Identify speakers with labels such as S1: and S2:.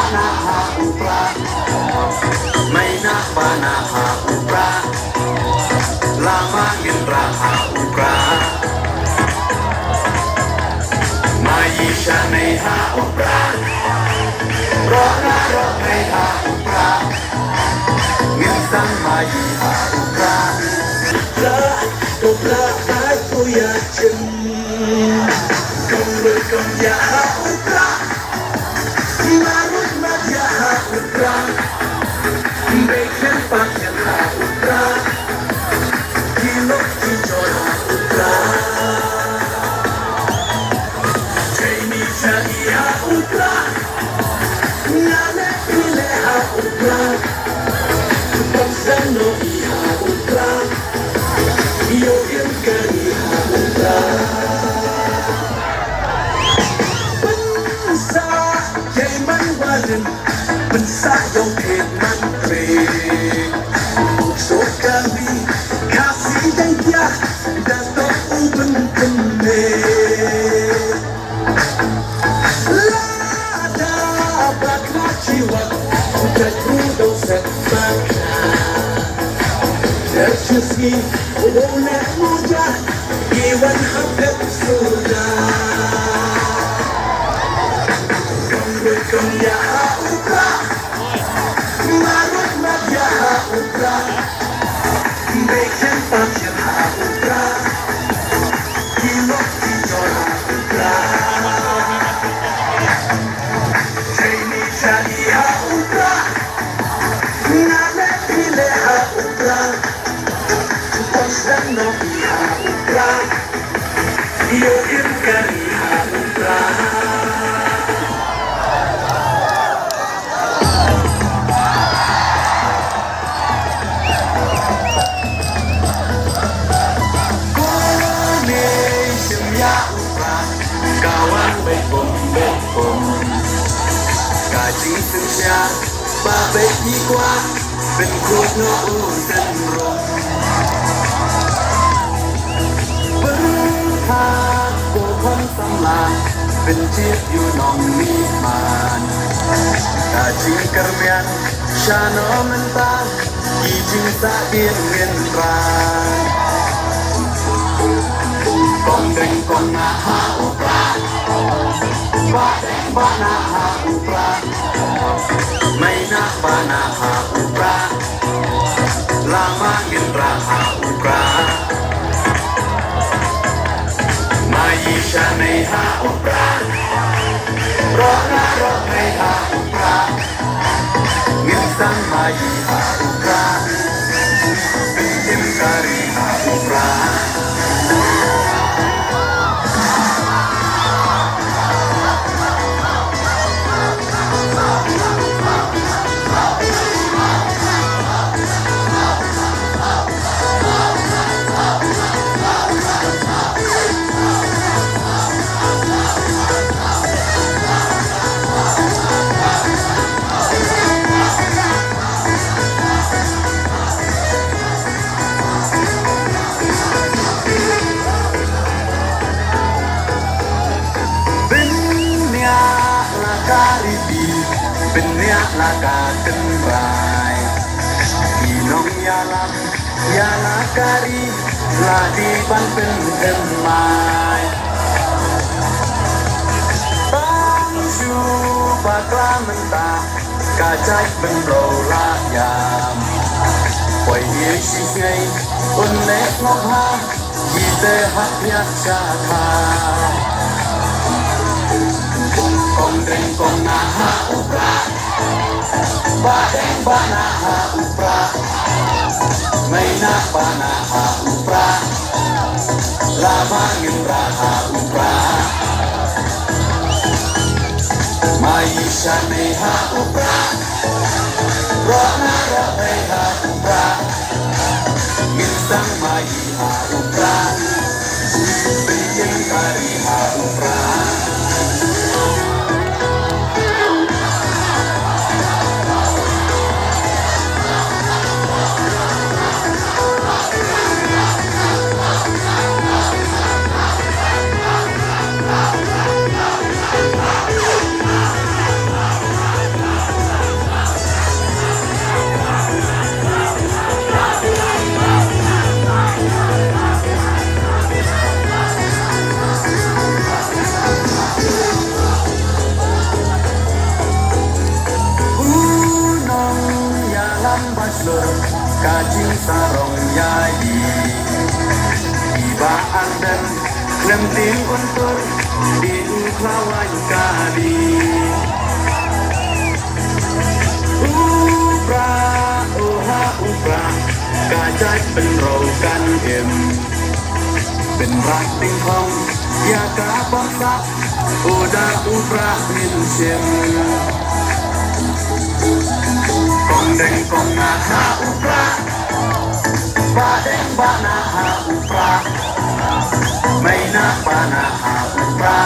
S1: panaha upra, may napanaha upra, lamangin raha upra, maisha neha upra, rona roneha upra, minsan maiha upra, upra aku yakin, kembali ya upra. Marut Madia Upra, Bacon Pakan Upra, Kilo Kijora Upra, Jamie Shahia Upra, Nane Pileha Upra, Pansano Iha Upra, Yogin Kariha Upra. Pensayong mantre Usok kami kasih dan dia Dato' uben kene Lada bakla jiwa Jatuh set maka Terjesi oleh muda Iwan habib sudah Kembali ya Marut Madia Upra, Bacon Pakan Upra, Kilo Kijora Upra, Jamie Shahia Upra, Nane Pileha Upra, Pansano Iha Upra, Yogin Kariha Upra. Kawan bekom Kaji senyap Babek jikwa Bengkut no udan rom Berhak Bokon samlang Bencit yunong niman Kaji kermian Shano mentang Ijing sakit ngenran Kondeng kong naha upra Badeng banaha upra Maina banaha upra Lamangin raha upra Maisha neha upra Rona roneha upra Minsan maiha upra Bikin kariha upra Benyak laka tenrai Inong yalam Yalakari Ladi banten demai Bangsu bakla mentah Kacai benrau layam Poi hiek sisngai Unek ngokha Yite hak yak syakha Kondeng kong naha upra Badeng banaha upra Maina banaha upra Lamangin raha upra Maisha neha upra Rona roheha upra Minsan maiha upra Bikin kariha upra Lem tim kontor di uklawan kali Upra oha upra Kajat เป็นเรากันเอ็มเป็นรักติงทองอยากกะบังคับโอดาอุปรามินเชมกองแดงกองนาหาอุปราบาแดงบานาหาอุปราไม่นาบานาหาอุปรา